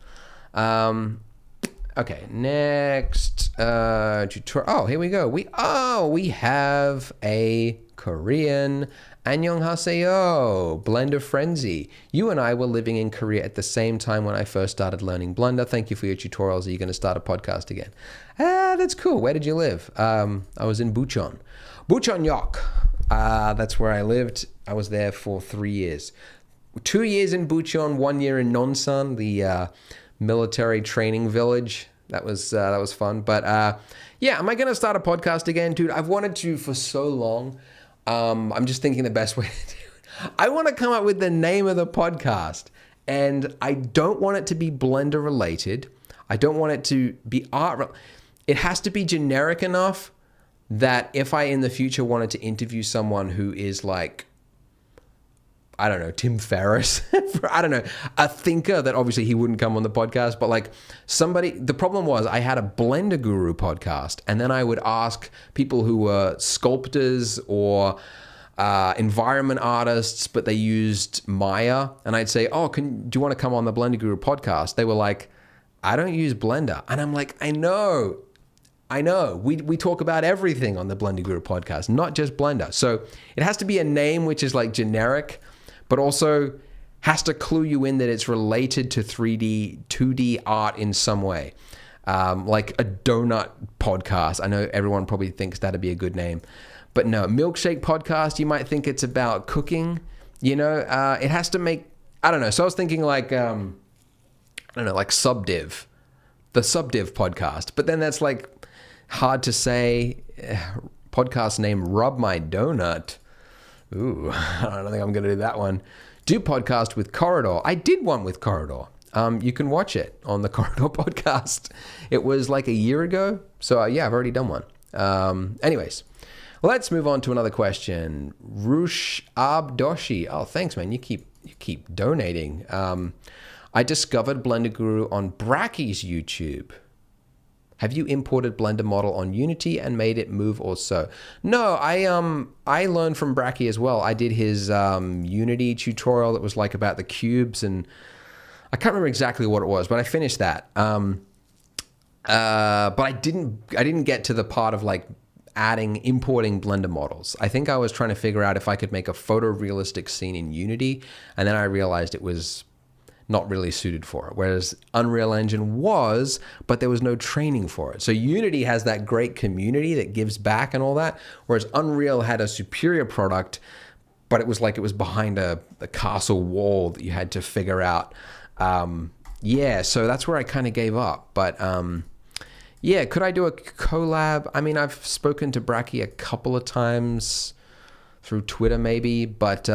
Okay, next tutorial. Oh, here we go. We have a Korean. Annyeonghaseyo, Blender Frenzy. You and I were living in Korea at the same time when I first started learning Blender. Thank you for your tutorials. Are you going to start a podcast again? That's cool. Where did you live? I was in Bucheon. Bucheon-yok. That's where I lived. I was there for 3 years. 2 years in Bucheon, 1 year in Nonsan, the military training village. That was fun. But yeah, am I going to start a podcast again? Dude, I've wanted to for so long. I'm just thinking the best way to do it. I want to come up with the name of the podcast, and I don't want it to be Blender related. I don't want it to be art. It has to be generic enough that if I in the future wanted to interview someone who is like, I don't know, Tim Ferriss, I don't know, a thinker, that obviously he wouldn't come on the podcast, but like somebody, the problem was I had a Blender Guru podcast, and then I would ask people who were sculptors or environment artists, but they used Maya, and I'd say, oh, do you want to come on the Blender Guru podcast? They were like, I don't use Blender. And I'm like, I know. We talk about everything on the Blender Guru podcast, not just Blender. So it has to be a name which is like generic, but also has to clue you in that it's related to 3D, 2D art in some way. Like a donut podcast. I know everyone probably thinks that'd be a good name. But no, milkshake podcast, you might think it's about cooking. You know, it has to make, I don't know. So I was thinking like, I don't know, like Subdiv. The Subdiv podcast. But then that's like hard to say. Podcast name, Rub My Donut. Ooh, I don't think I'm going to do that one. Do podcast with Corridor. I did one with Corridor. You can watch it on the Corridor podcast. It was like a year ago. So yeah, I've already done one. Anyways, let's move on to another question. Rush Abdoshi. Oh, thanks, man. You keep donating. I discovered Blender Guru on Bracky's YouTube. Have you imported Blender model on Unity and made it move or so? No, I learned from Bracky as well. I did his Unity tutorial that was like about the cubes, and I can't remember exactly what it was, but I finished that. But I didn't get to the part of like importing Blender models. I think I was trying to figure out if I could make a photorealistic scene in Unity, and then I realized it was not really suited for it, whereas Unreal Engine was, but there was no training for it. So Unity has that great community that gives back and all that, whereas Unreal had a superior product, but it was like it was behind a castle wall that you had to figure out. Yeah, so that's where I kind of gave up. But yeah, could I do a collab? I mean, I've spoken to Bracky a couple of times through Twitter maybe, but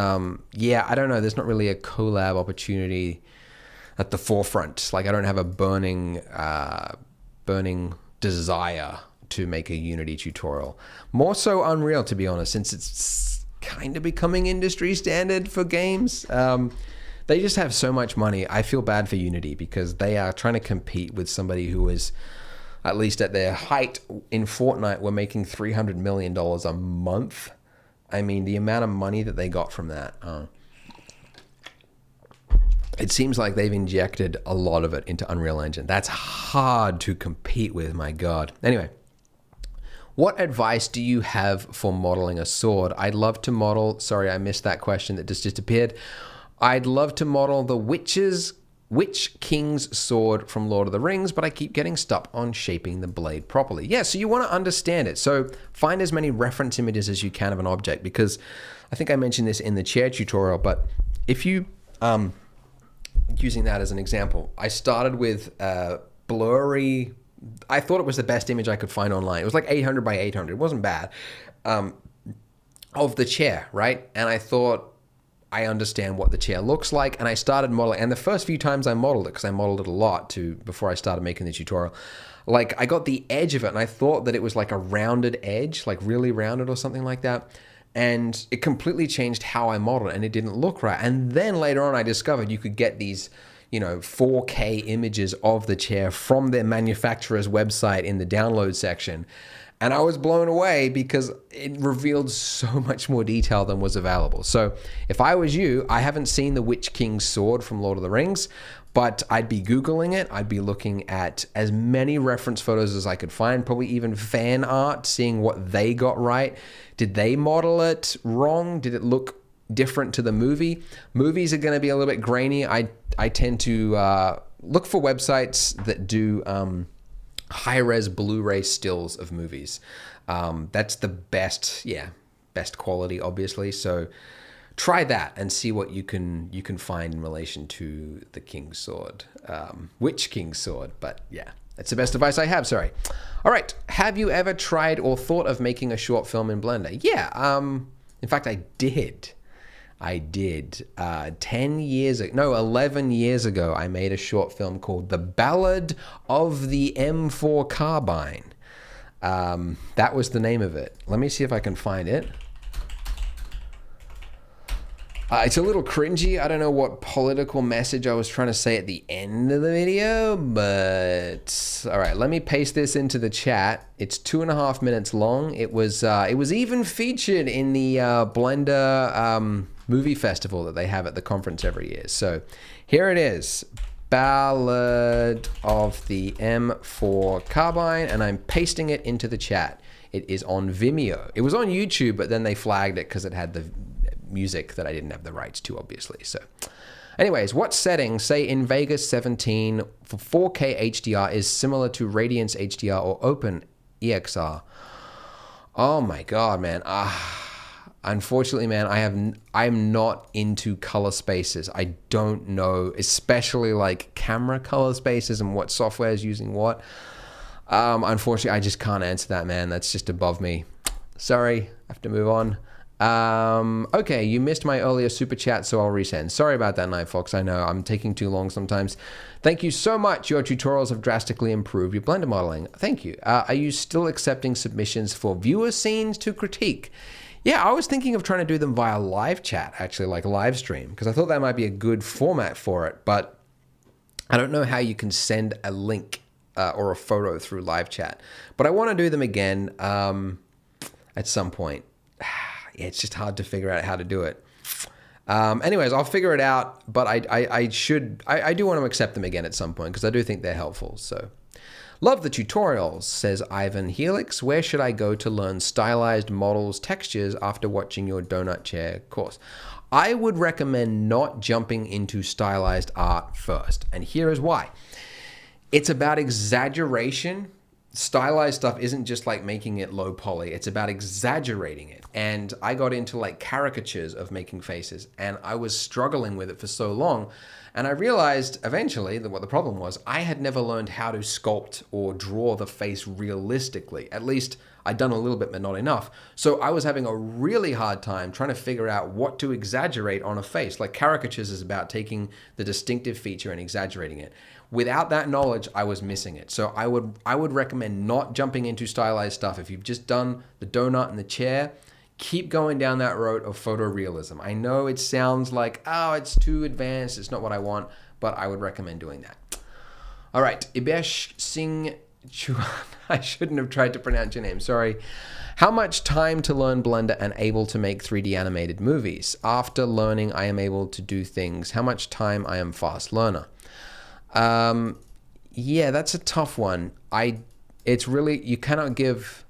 yeah, I don't know. There's not really a collab opportunity at the forefront. Like I don't have a burning desire to make a Unity tutorial. More so Unreal, to be honest, since it's kind of becoming industry standard for games. They just have so much money. I feel bad for Unity because they are trying to compete with somebody who is, at least at their height in Fortnite, were making $300 million a month. I mean, the amount of money that they got from that. It seems like they've injected a lot of it into Unreal Engine. That's hard to compete with, my God. Anyway, what advice do you have for modeling a sword? I'd love to model, sorry, I missed that question that just disappeared. I'd love to model the Witch King's sword from Lord of the Rings, but I keep getting stuck on shaping the blade properly. Yeah, so you want to understand it. So find as many reference images as you can of an object, because I think I mentioned this in the chair tutorial, but if you, using that as an example, I started with blurry, I thought it was the best image I could find online. It was like 800 by 800. It wasn't bad. Of the chair, right? And I thought, I understand what the chair looks like, and I started modeling. And the first few times I modeled it, because I modeled it a lot before I started making the tutorial, like I got the edge of it, and I thought that it was like a rounded edge, like really rounded or something like that. And it completely changed how I modeled it, and it didn't look right. And then later on, I discovered you could get these, 4K images of the chair from their manufacturer's website in the download section. And I was blown away because it revealed so much more detail than was available. So if I was you, I haven't seen the Witch King's sword from Lord of the Rings, but I'd be Googling it. I'd be looking at as many reference photos as I could find, probably even fan art, seeing what they got right. Did they model it wrong? Did it look different to the movie? Movies are going to be a little bit grainy. I tend to look for websites that do high-res Blu-ray stills of movies. That's the best quality, obviously. So try that and see what you can find in relation to the King's Sword, Witch King's Sword. But yeah, that's the best advice I have. Sorry. All right. Have you ever tried or thought of making a short film in Blender? Yeah. In fact, I did. 11 years ago, I made a short film called The Ballad of the M4 Carbine. That was the name of it. Let me see if I can find it. It's a little cringy. I don't know what political message I was trying to say at the end of the video, but all right, let me paste this into the chat. It's 2.5 minutes long. It was even featured in the Blender movie festival that they have at the conference every year. So here it is, Ballad of the M4 Carbine, and I'm pasting it into the chat. It is on Vimeo. It was on YouTube, but then they flagged it because it had the music that I didn't have the rights to, obviously. So anyways, what setting, say in Vegas 17 for 4K HDR, is similar to Radiance HDR or Open EXR? Oh my God, man. Unfortunately, man, I'm not into color spaces. I don't know, especially like camera color spaces and what software is using what. Unfortunately, I just can't answer that, man. That's just above me. Sorry, I have to move on. Okay, you missed my earlier super chat, so I'll resend. Sorry about that, Night Fox. I know I'm taking too long sometimes. Thank you so much. Your tutorials have drastically improved your Blender modeling. Thank you. Are you still accepting submissions for viewer scenes to critique? Yeah, I was thinking of trying to do them via live chat, actually, like live stream, because I thought that might be a good format for it, but I don't know how you can send a link or a photo through live chat. But I want to do them again at some point. Yeah, it's just hard to figure out how to do it. Anyways, I'll figure it out, but I do want to accept them again at some point because I do think they're helpful. So, love the tutorials, says Ivan Helix. Where should I go to learn stylized models, textures after watching your donut chair course? I would recommend not jumping into stylized art first, and here is why. It's about exaggeration. Stylized stuff isn't just like making it low poly, it's about exaggerating it. And I got into like caricatures of making faces, and I was struggling with it for so long. And I realized eventually that what the problem was, I had never learned how to sculpt or draw the face realistically. At least I'd done a little bit, but not enough. So I was having a really hard time trying to figure out what to exaggerate on a face. Like caricatures is about taking the distinctive feature and exaggerating it. Without that knowledge, I was missing it. So I would recommend not jumping into stylized stuff. If you've just done the donut and the chair, keep going down that road of photorealism. I know it sounds like, oh, it's too advanced, it's not what I want, but I would recommend doing that. All right, Ibesh Singh Chuan. I shouldn't have tried to pronounce your name, sorry. How much time to learn Blender and able to make 3D animated movies? After learning, I am able to do things. How much time? I am fast learner. Yeah, that's a tough one. It's really, you cannot give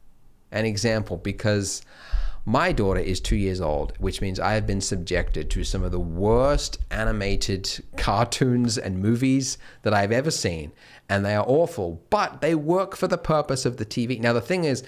an example because my daughter is 2 years old, which means I have been subjected to some of the worst animated cartoons and movies that I've ever seen, and they are awful, but they work for the purpose of the TV. Now, the thing is,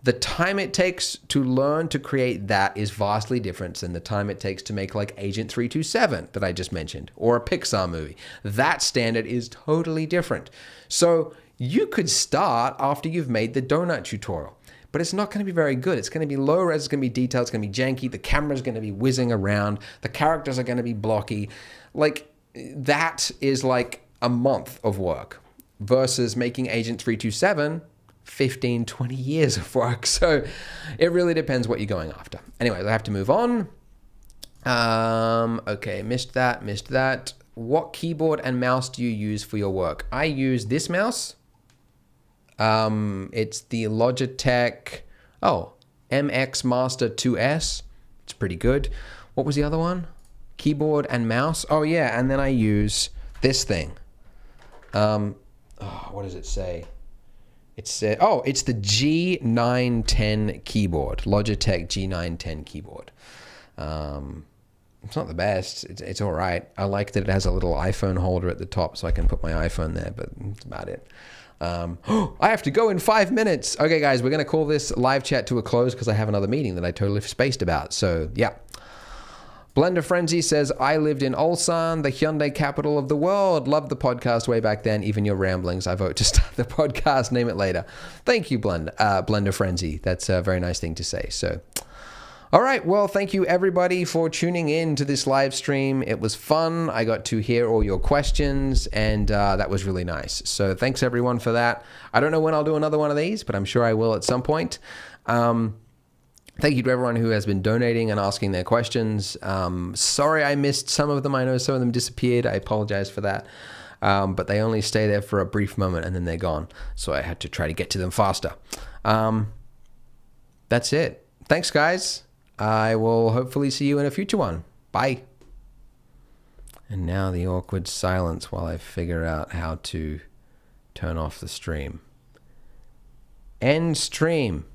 the time it takes to learn to create that is vastly different than the time it takes to make like Agent 327 that I just mentioned, or a Pixar movie. That standard is totally different. So you could start after you've made the donut tutorial, but it's not going to be very good. It's going to be low res, it's going to be detailed, it's going to be janky, the camera's going to be whizzing around, the characters are going to be blocky. Like, that is like a month of work versus making Agent 327 15, 20 years of work. So it really depends what you're going after. Anyways, I have to move on. Okay, missed that. What keyboard and mouse do you use for your work? I use this mouse. It's the Logitech, MX Master 2S. It's pretty good. What was the other one? Keyboard and mouse. Oh yeah, and then I use this thing. What does it say? It's the G910 keyboard, Logitech G910 keyboard. It's not the best. It's all right. I like that it has a little iPhone holder at the top, so I can put my iPhone there. But that's about it. I have to go in 5 minutes. Okay, guys, we're gonna call this live chat to a close because I have another meeting that I totally spaced about. So yeah. Blender Frenzy says, I lived in Ulsan, the Hyundai capital of the world. Loved the podcast way back then. Even your ramblings. I vote to start the podcast. Name it later. Thank you, Blender Frenzy. That's a very nice thing to say. So, all right. Well, thank you, everybody, for tuning in to this live stream. It was fun. I got to hear all your questions, and that was really nice. So thanks, everyone, for that. I don't know when I'll do another one of these, but I'm sure I will at some point. Thank you to everyone who has been donating and asking their questions. Sorry I missed some of them. I know some of them disappeared. I apologize for that. But they only stay there for a brief moment and then they're gone. So I had to try to get to them faster. That's it. Thanks, guys. I will hopefully see you in a future one. Bye. And now the awkward silence while I figure out how to turn off the stream. End stream.